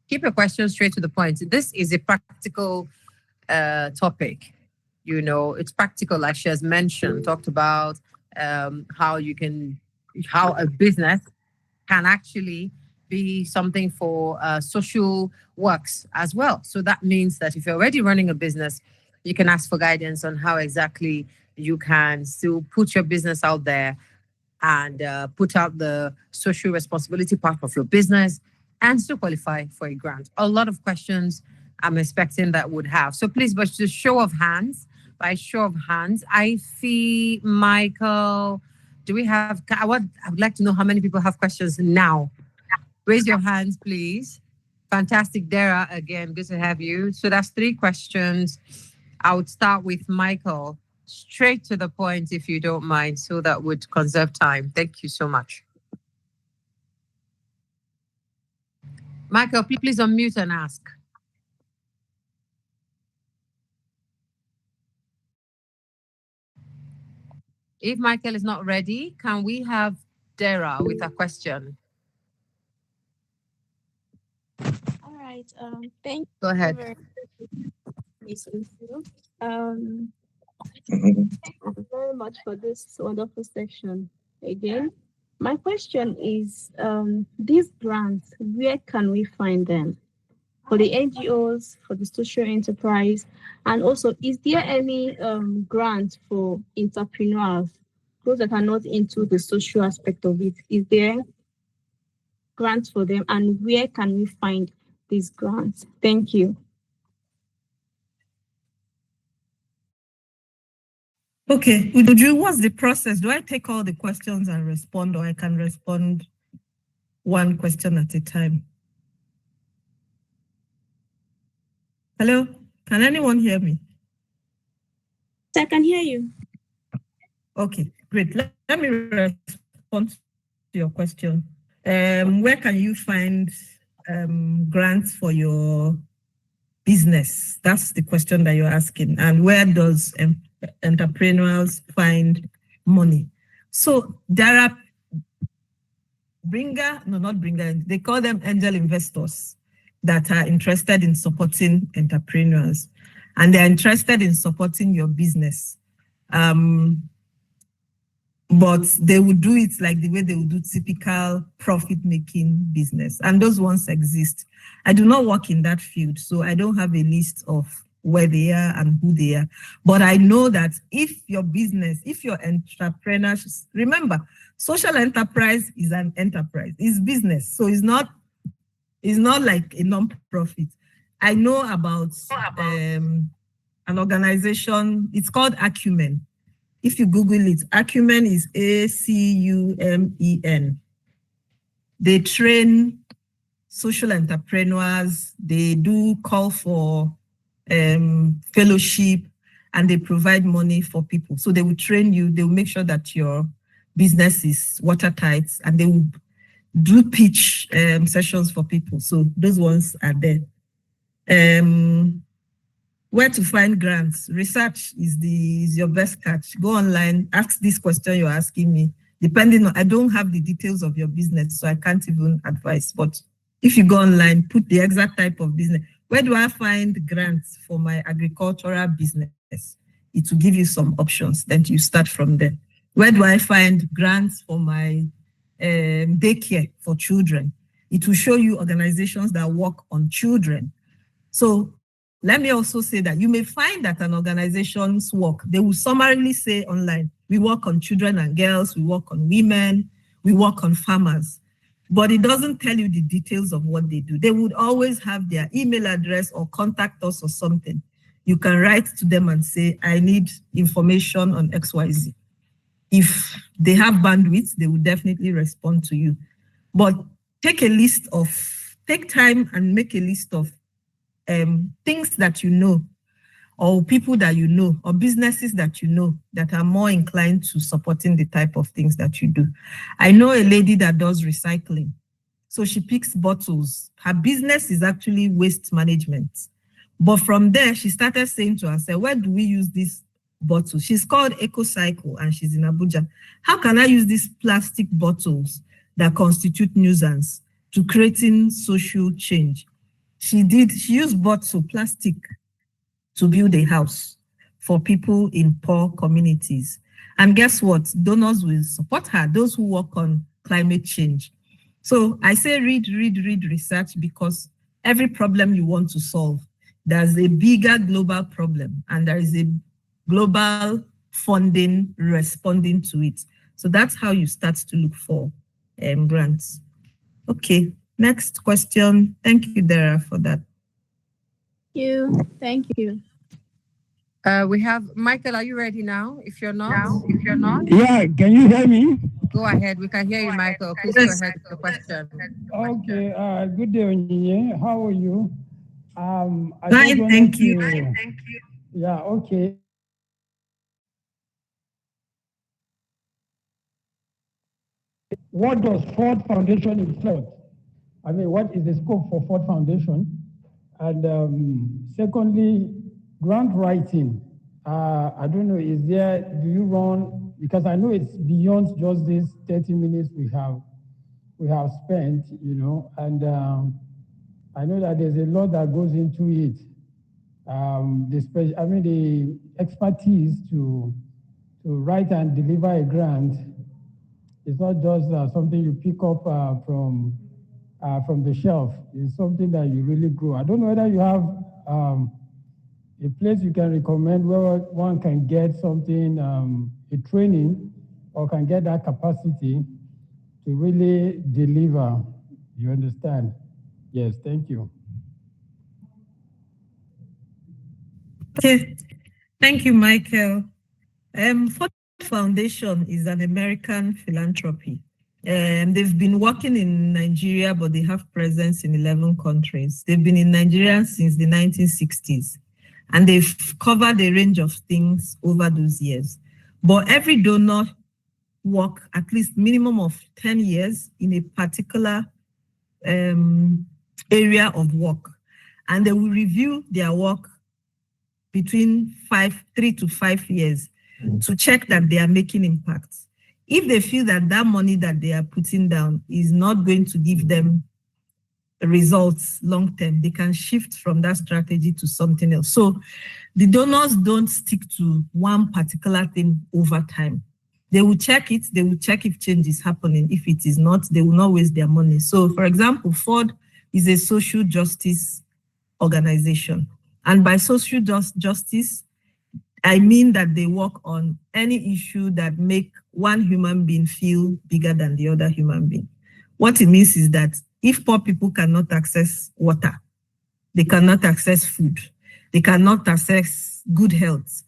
S1: keep your questions straight to the point. This is a practical topic. You know, it's practical, like she has mentioned, talked about how a business can actually be something for social works as well. So that means that if you're already running a business, you can ask for guidance on how exactly you can still put your business out there and put out the social responsibility part of your business and still qualify for a grant. A lot of questions I'm expecting that would have. So please, but just show of hands, by show of hands, I see Michael. Do we have, I would like to know how many people have questions now. Raise your hands, please. Fantastic, Dara, again, good to have you. So that's 3 questions. I would start with Michael. Straight to the point, if you don't mind, so that would conserve time. Thank you so much. Michael, please unmute and ask. If Michael is not ready, can we have Dara with a question?
S3: All right. Thank
S1: Go
S3: you
S1: ahead.
S3: very Thank you very much for this wonderful session again. My question is, these grants, where can we find them? For the NGOs, for the social enterprise, and also, is there any grant for entrepreneurs, those that are not into the social aspect of it? Is there grants for them, and where can we find these grants? Thank you.
S2: Okay, Uju, what's the process? Do I take all the questions and respond, or I can respond one question at a time? Hello, can anyone hear me?
S3: I can hear you.
S2: Okay, great. Let me respond to your question. Where can you find grants for your business? That's the question that you're asking. And where does entrepreneurs find money? So there are they call them angel investors that are interested in supporting entrepreneurs, and they're interested in supporting your business. But they would do it like the way they would do typical profit-making business. And those ones exist. I do not work in that field, so I don't have a list of where they are and who they are. But I know that if your business, if your entrepreneurs, remember, social enterprise is an enterprise, it's business. So it's not like a non-profit. I know about an organization, it's called Acumen. If you Google it, Acumen is ACUMEN. They train social entrepreneurs, they do call for fellowship, and they provide money for people. So they will train you, they will make sure that your business is watertight, and they will do pitch sessions for people. So those ones are there. Where to find grants? Research is your best catch. Go online, ask this question you're asking me. Depending on, I don't have the details of your business, so I can't even advise. But if you go online, put the exact type of business. Where do I find grants for my agricultural business? It will give you some options. Then you start from there. Where do I find grants for my daycare for children? It will show you organizations that work on children. So let me also say that you may find that an organization's work, they will summarily say online, we work on children and girls, we work on women, we work on farmers. But it doesn't tell you the details of what they do. They would always have their email address or contact us or something. You can write to them and say, I need information on XYZ. If they have bandwidth, they will definitely respond to you. But take time and make a list of things that you know, or people that you know, or businesses that you know that are more inclined to supporting the type of things that you do. I know a lady that does recycling. So she picks bottles. Her business is actually waste management. But from there, she started saying to herself, where do we use this bottle? She's called EcoCycle and she's in Abuja. How can I use these plastic bottles that constitute nuisance to creating social change? She used bottle plastic to build a house for people in poor communities. And guess what? Donors will support her, those who work on climate change. So I say read research, because every problem you want to solve, there's a bigger global problem and there is a global funding responding to it. So that's how you start to look for grants. Okay, next question. Thank you, Dara, for that.
S3: Thank you.
S1: We have Michael. Are you ready now? If you're not,
S4: yeah, can you hear me?
S1: Go ahead. We can hear you, Michael. Please go ahead with the question.
S4: Okay. Good day, Onyinye. How are you?
S2: Fine, thank you.
S4: Yeah. Okay. What does Ford Foundation include? I mean, what is the scope for Ford Foundation? And secondly, grant writing. I don't know, do you run, because I know it's beyond just this 30 minutes we have spent, you know, and I know that there's a lot that goes into it. The expertise to write and deliver a grant It's not just something you pick up from the shelf. It's something that you really grow. I don't know whether you have a place you can recommend where one can get something, a training, or can get that capacity to really deliver. You understand? Yes, thank you.
S2: Okay, thank you, Michael. Ford Foundation is an American philanthropy. They've been working in Nigeria, but they have presence in 11 countries. They've been in Nigeria since the 1960s, and they've covered a range of things over those years. But every donor work at least minimum of 10 years in a particular area of work, and they will review their work between 3 to 5 years to check that they are making impacts. If they feel that that money that they are putting down is not going to give them results long term, they can shift from that strategy to something else. So the donors don't stick to one particular thing over time. They will check it, they will check if change is happening. If it is not, they will not waste their money. So for example, Ford is a social justice organization. And by social justice, I mean that they work on any issue that make one human being feel bigger than the other human being. What it means is that if poor people cannot access water, they cannot access food, they cannot access good health,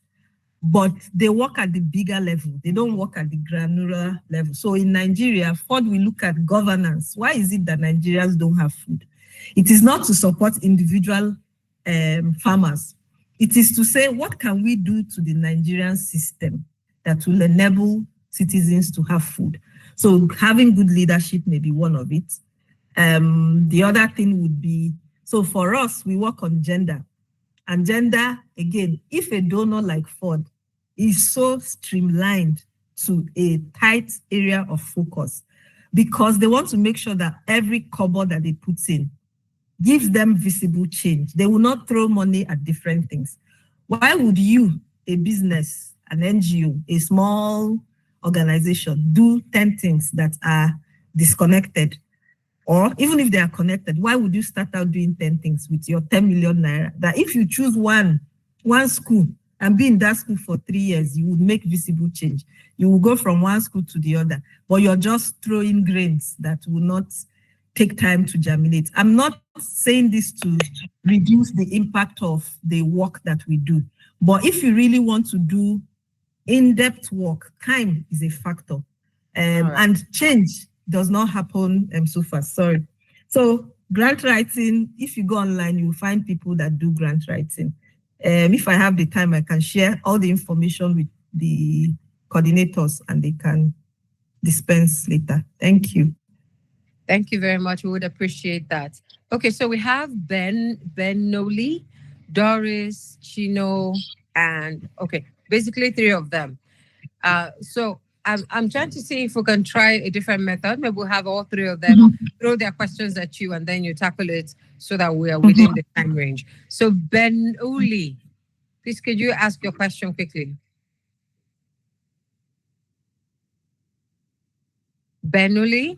S2: but they work at the bigger level. They don't work at the granular level. So in Nigeria, Ford will look at governance. Why is it that Nigerians don't have food? It is not to support individual farmers. It is to say, what can we do to the Nigerian system that will enable citizens to have food? So having good leadership may be one of it. The other thing would be, so for us, we work on gender. And gender, again, if a donor like Ford is so streamlined to a tight area of focus, because they want to make sure that every kobo that they put in gives them visible change. They will not throw money at different things. Why would you, a business, an NGO, a small organization, do 10 things that are disconnected? Or even if they are connected, why would you start out doing 10 things with your 10 million naira? That if you choose one school and be in that school for 3 years, you would make visible change. You will go from one school to the other, but you're just throwing grains that will not take time to germinate. I'm not saying this to reduce the impact of the work that we do, but if you really want to do in-depth work, time is a factor. And change does not happen so fast. Sorry. So grant writing, if you go online, you'll find people that do grant writing. If I have the time, I can share all the information with the coordinators and they can dispense later. Thank you.
S1: Thank you very much. We would appreciate that. Okay, so we have Benoli, Doris, Chino, and okay, basically 3 of them. So I'm trying to see if we can try a different method. Maybe we'll have all 3 of them throw their questions at you and then you tackle it so that we are within the time range. So Benoli, please could you ask your question quickly? Benoli?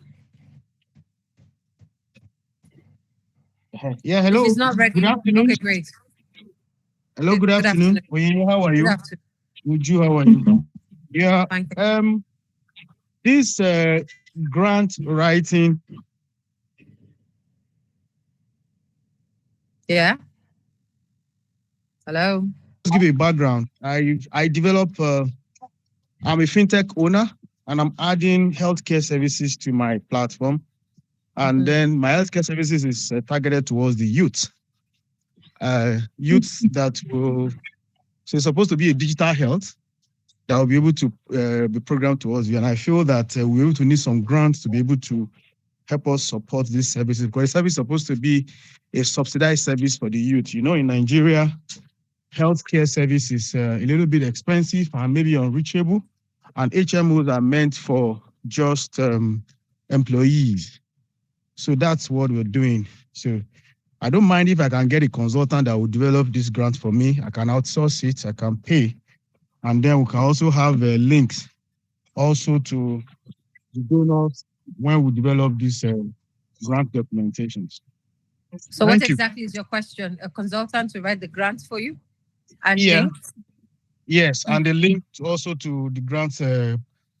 S5: Yeah, hello.
S1: She's not ready.
S5: Good afternoon.
S1: Okay, great.
S5: Hello, good afternoon. Oyinye, how are you?
S1: Good afternoon.
S5: Uju, how are you? Yeah.
S1: Fine.
S5: This grant writing.
S1: Yeah. Hello.
S5: Let's give you a background. I develop. I'm a fintech owner, and I'm adding healthcare services to my platform. And then my healthcare services is targeted towards the youth. Youth that will, so it's supposed to be a digital health that will be able to be programmed towards you. And I feel that we're able to need some grants to be able to help us support these services, because the service is supposed to be a subsidized service for the youth. You know, in Nigeria, healthcare service is a little bit expensive and maybe unreachable. And HMOs are meant for just employees. So that's what we're doing. So I don't mind if I can get a consultant that will develop this grant for me. I can outsource it, I can pay. And then we can also have links also to the donors when we develop these grant documentations.
S1: So what
S5: Thank you.
S1: exactly is your question? A consultant to write the grants for you? And
S5: Yeah.
S1: links?
S5: Yes, and the link also to the grants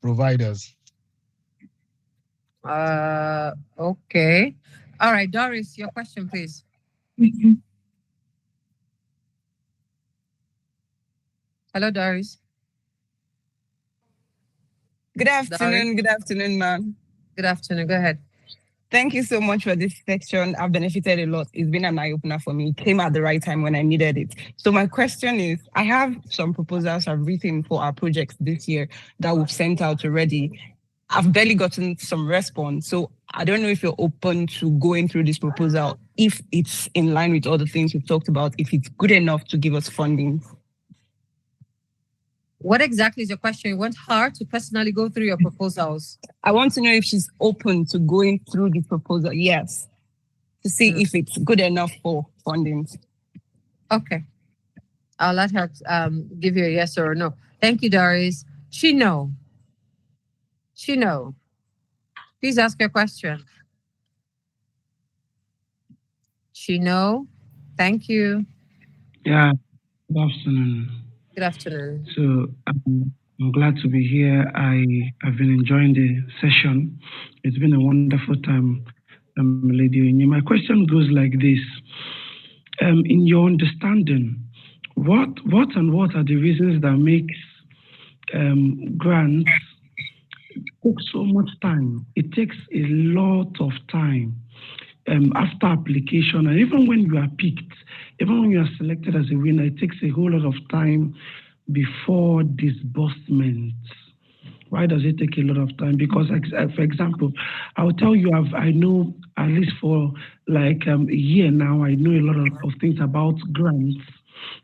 S5: providers.
S1: Okay. All right, Doris, your question, please. Hello, Doris.
S6: Good afternoon, ma'am.
S1: Good afternoon. Go ahead.
S6: Thank you so much for this section. I've benefited a lot. It's been an eye-opener for me. It came at the right time when I needed it. So my question is, I have some proposals I've written for our projects this year that we've sent out already. I've barely gotten some response. So I don't know if you're open to going through this proposal, if it's in line with all the things we've talked about, if it's good enough to give us funding.
S1: What exactly is your question? You want her to personally go through your proposals?
S6: I want to know if she's open to going through the proposal, yes, to see if it's good enough for funding.
S1: Okay. I'll let her give you a yes or a no. Thank you, Doris. Chino. Please ask your question. Chino, thank you.
S7: Yeah, good afternoon.
S1: Good afternoon.
S7: So I'm glad to be here. I've been enjoying the session. It's been a wonderful time, Lady Onye. My question goes like this. In your understanding, what are the reasons that makes grants take so much time? It takes a lot of time after application, and even when you are picked, even when you are selected as a winner, it takes a whole lot of time before disbursement. Why does it take a lot of time? Because, for example, I will tell you, I know at least for like a year now, I know a lot of things about grants,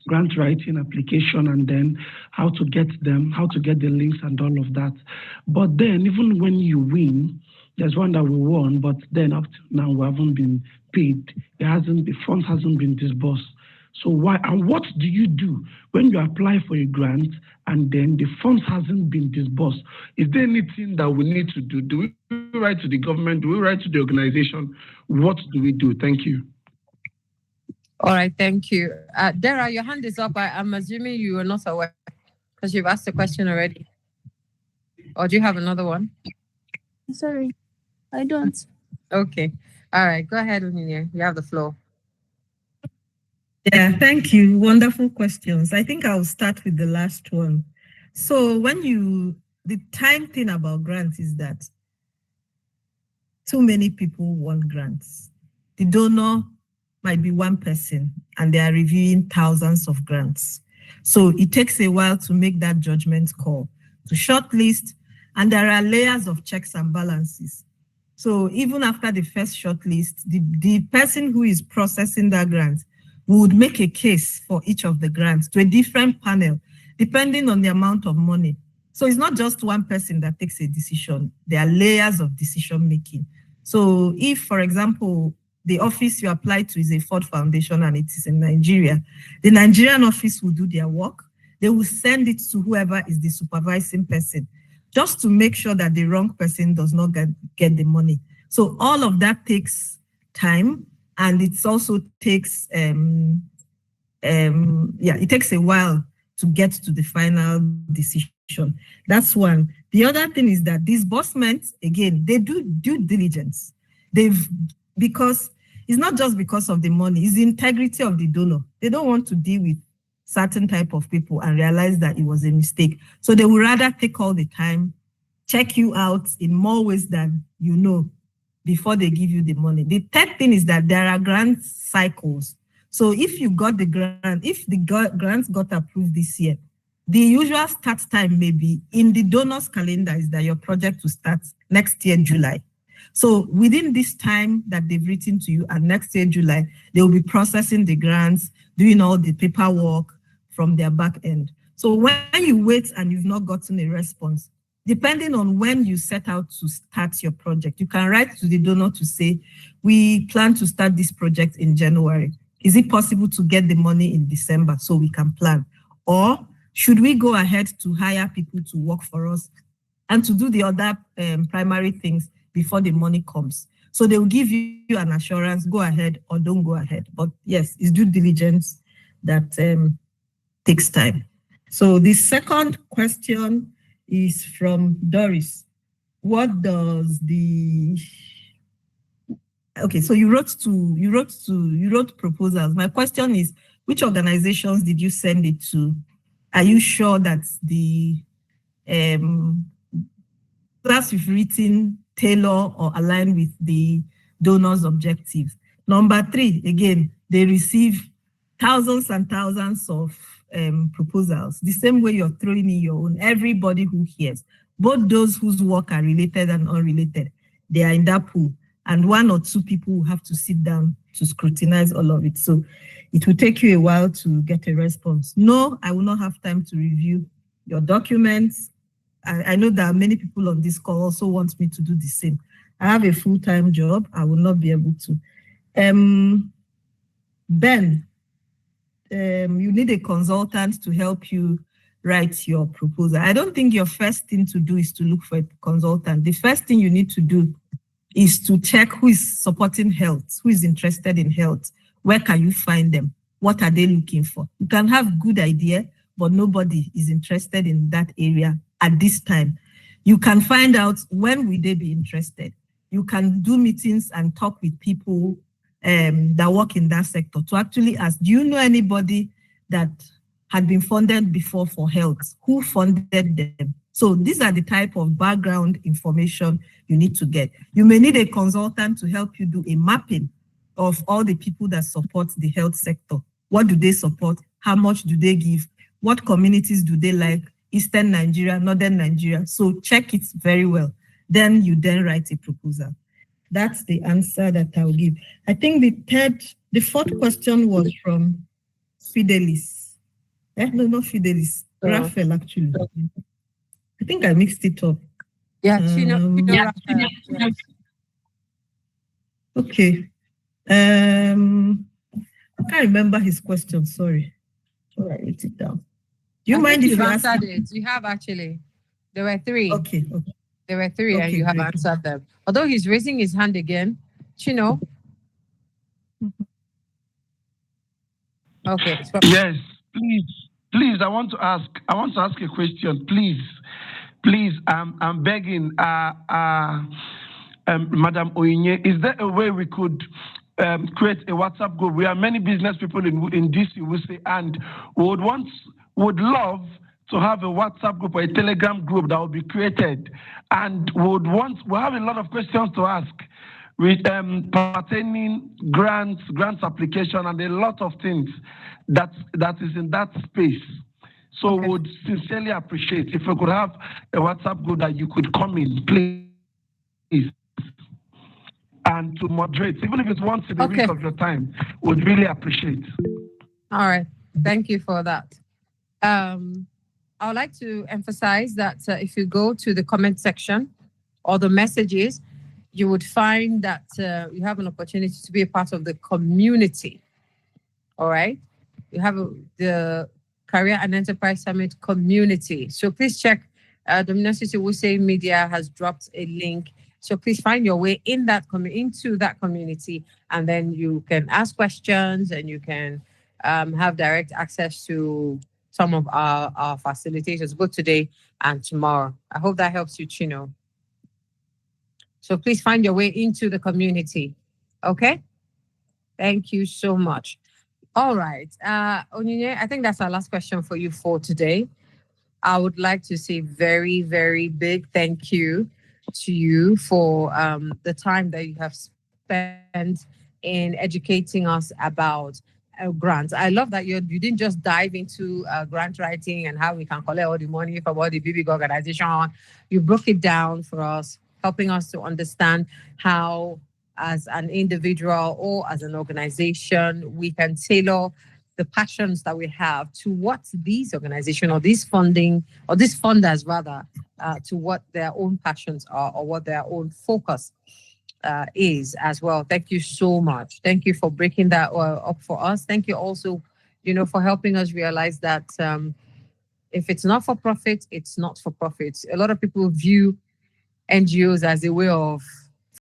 S7: grant writing, application, and then how to get them, how to get the links and all of that. But then even when you win, there's one that we won, but then up to now we haven't been paid. The funds hasn't been disbursed. So why, and what do you do when you apply for a grant and then the funds hasn't been disbursed? Is there anything that we need to do? Do we write to the government? Do we write to the organization? What do we do? Thank you.
S1: All right, thank you. Dara, your hand is up. I'm assuming you are not aware because you've asked the question already. Or do you have another one?
S3: Sorry, I don't.
S1: Okay. All right, go ahead, Onyinye. You have the floor.
S2: Yeah, thank you. Wonderful questions. I think I'll start with the last one. So the time thing about grants is that too many people want grants. The donor might be one person and they are reviewing thousands of grants. So it takes a while to make that judgment call, to shortlist, and there are layers of checks and balances. So even after the first shortlist, the person who is processing that grant would make a case for each of the grants to a different panel, depending on the amount of money. So it's not just one person that takes a decision. There are layers of decision making. So if, for example, the office you apply to is a Ford Foundation and it is in Nigeria, the Nigerian office will do their work. They will send it to whoever is the supervising person, just to make sure that the wrong person does not get the money. So all of that takes time, and it also takes it takes a while to get to the final decision. That's one. The other thing is that disbursements, again, they do due diligence. Because it's not just because of the money, it's the integrity of the donor. They don't want to deal with certain type of people and realize that it was a mistake. So they would rather take all the time, check you out in more ways than you know before they give you the money. The third thing is that there are grant cycles. So if you got the grant, if the grants got approved this year, the usual start time may be in the donor's calendar is that your project will start next year, July. So within this time that they've written to you and next year, July, they will be processing the grants, doing all the paperwork from their back end. So when you wait and you've not gotten a response, depending on when you set out to start your project, you can write to the donor to say, we plan to start this project in January. Is it possible to get the money in December so we can plan? Or should we go ahead to hire people to work for us and to do the other primary things before the money comes. So they will give you an assurance, go ahead or don't go ahead. But yes, it's due diligence that takes time. So the second question is from Doris. What does the okay? So you wrote proposals. My question is, which organizations did you send it to? Are you sure that the class you've written tailor or align with the donor's objectives? Number 3, again, they receive thousands and thousands of proposals. The same way you're throwing in your own, everybody who hears, both those whose work are related and unrelated, they are in that pool. And 1 or 2 people will have to sit down to scrutinize all of it. So it will take you a while to get a response. No, I will not have time to review your documents. I know there are many people on this call also want me to do the same. I have a full-time job. I will not be able to. Ben, you need a consultant to help you write your proposal. I don't think your first thing to do is to look for a consultant. The first thing you need to do is to check who is supporting health, who is interested in health. Where can you find them? What are they looking for? You can have good idea, but nobody is interested in that area at this time. You can find out when will they be interested. You can do meetings and talk with people that work in that sector to actually ask, do you know anybody that had been funded before for health? Who funded them? So these are the type of background information you need to get. You may need a consultant to help you do a mapping of all the people that support the health sector. What do they support? How much do they give? What communities do they like? Eastern Nigeria, Northern Nigeria. So check it very well. Then you write a proposal. That's the answer that I'll give. I think the fourth question was from Fidelis. No, not Fidelis. Raphael, actually. I think I mixed it up.
S1: Yeah,
S2: okay. I can't remember his question. Sorry. All right, write it down. Do you mind if you
S1: answered it? You have actually. There were 3.
S2: Okay.
S1: There were 3, and you have answered them. Although he's raising his hand again, Chino. Okay.
S7: Yes, please. I want to ask a question. Please. I'm begging, Madam Oyinye, is there a way we could create a WhatsApp group? We are many business people in DC, we say, and would love to have a WhatsApp group or a Telegram group that will be created, and we have a lot of questions to ask with pertaining grants application, and a lot of things that is in that space. So would sincerely appreciate if we could have a WhatsApp group that you could come in, please, and to moderate, even if it's once in a week of your time, would really appreciate.
S1: All right, thank you for that. I would like to emphasize that if you go to the comment section or the messages, you would find that you have an opportunity to be a part of the community. All right, you have the Career and Enterprise Summit community. So please check. Dominion City Wuse Media has dropped a link. So please find your way in that into that community, and then you can ask questions and you can have direct access to some of our facilitators, both today and tomorrow. I hope that helps you, Chino. So please find your way into the community. Okay? Thank you so much. All right. Onyinye, I think that's our last question for you for today. I would like to say very, very big thank you to you for the time that you have spent in educating us about grants. I love that you didn't just dive into grant writing and how we can collect all the money from all the big organization. You broke it down for us, helping us to understand how, as an individual or as an organization, we can tailor the passions that we have to what these organizations or these funding or these funders rather to what their own passions are or what their own focus is as well. Thank you so much. Thank you for breaking that up for us. Thank you also, for helping us realize that If it's not for profit, it's not for profit. A lot of people view NGOs as a way of